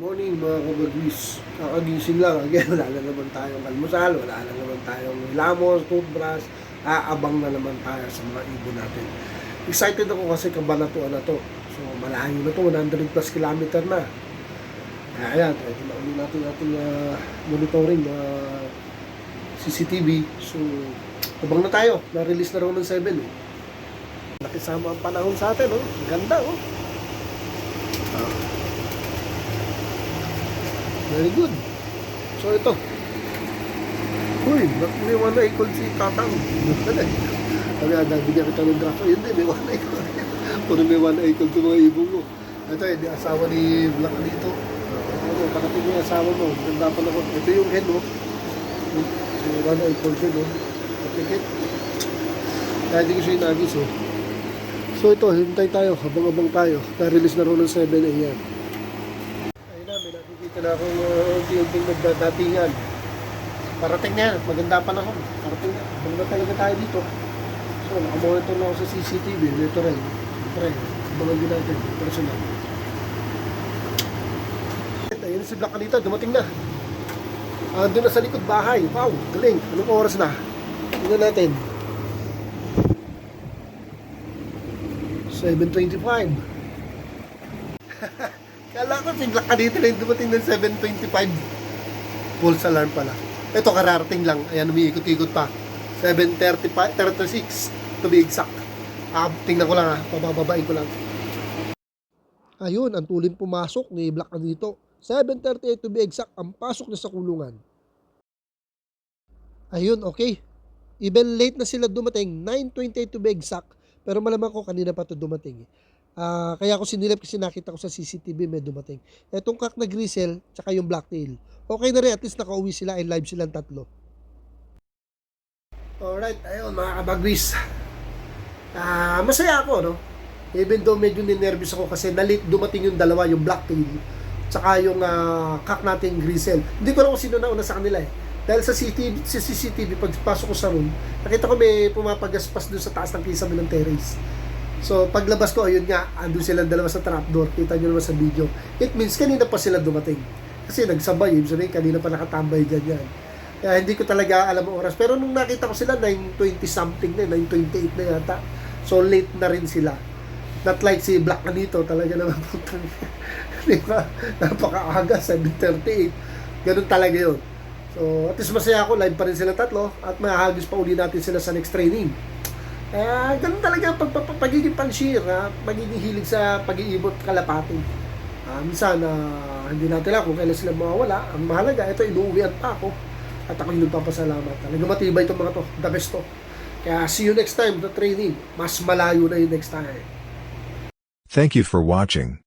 Morning mga kabagwis. Kakagising lang. Again, wala na naman tayong almusal, wala na naman tayong hilamos, toothbrush. Aabang na naman tayo sa mga ibon natin. Excited ako kasi kabanatuan na to. So malayo na to, 100 plus kilometer na. Ayan, ito na ulit natin ating monitoring CCTV. So abang na tayo. Na-release na raw ng 7 eh. Nakisama ang panahon sa atin, oh. Ganda, oh. Very good. So ito. Uy, may one eye called si Tatang. Sabi nga, bigyan kita ng draft. Yun din, may one eye called. Puro may one eye called sa mga ibong mo. Ito eh, asawa ni Black dito. Panatin mo yung asawa mo. Ganda pa naman. Ito yung hen, no? May one eye called din, no? Patikit. Kaya hindi ko siya inagis, oh. So ito, hintay tayo. Habang-abang tayo. Na-release na rin ng 7 a.m. Dito na akong unti-unting nagdadatingan. Parating na yan, maganda pa na ako. Parating na, maganda talaga tayo dito. So, nakamonitor na ako sa CCTV. Dito rin, mga din natin, personal. Ayun si Black Anita, dumating na. Doon na sa likod bahay. Wow, galing. Anong oras na? Tingnan natin. 7:25. Kala ko si Black dito na yung dumating ng 7:25. False alarm pala. Ito kararating lang. Ayan, umiikot-ikot pa. 7:36 to be exact. Tingnan ko lang ha. Pabababain ko lang. Ayun, ang tuling pumasok ni Black dito. 7:38 to be exact. Ang pasok niya sa kulungan. Ayun, okay. Even late na sila dumating. 9:28 to be exact. Pero malamang ko kanina pa to dumating. Kaya ako sinilip kasi nakita ko sa CCTV may dumating. Etong kak na grizzle, tsaka yung blacktail. Okay na rin, at least nakauwi sila and live silang tatlo. Alright, ayun mga kabagwis. Masaya ako, no? Even though medyo ninervous ako kasi nalit dumating yung dalawa, yung blacktail, tsaka yung kak nating grizzle. Hindi ko lang kung sino na una sa kanila eh. Dahil sa CCTV, pagpasok ko sa room, nakita ko may pumapagaspas dun sa taas ng kisame ng terrace. So, paglabas ko, ayun nga, andun silang dalawa sa trapdoor. Kita nyo naman sa video. It means, kanina pa sila dumating. Kasi nagsabay, ibig sabihin, kanina pa nakatambay ganyan. Kaya hindi ko talaga alam ang oras. Pero nung nakita ko sila, 9:20 something na, 9:28 na yata. So, late na rin sila. Not like si Black Anito, talaga naman putang. Diba? Napakaaga, 7:38. Ganun talaga yun. So, at least masaya ako, live pa rin sila tatlo. At mahagis pa uli natin sila sa next training. Ganun talaga pagiging panshir, pagiging hilig sa pag-iibot kalapati. Minsan, hindi natin alam kung kailan sila mawawala. Ang mahalaga, ito inuuwian pa ako. At ako yung nagpapasalamat. Talaga matibay itong mga to, the best to. Kaya see you next time sa training. Mas malayo na yung next time. Thank you for watching.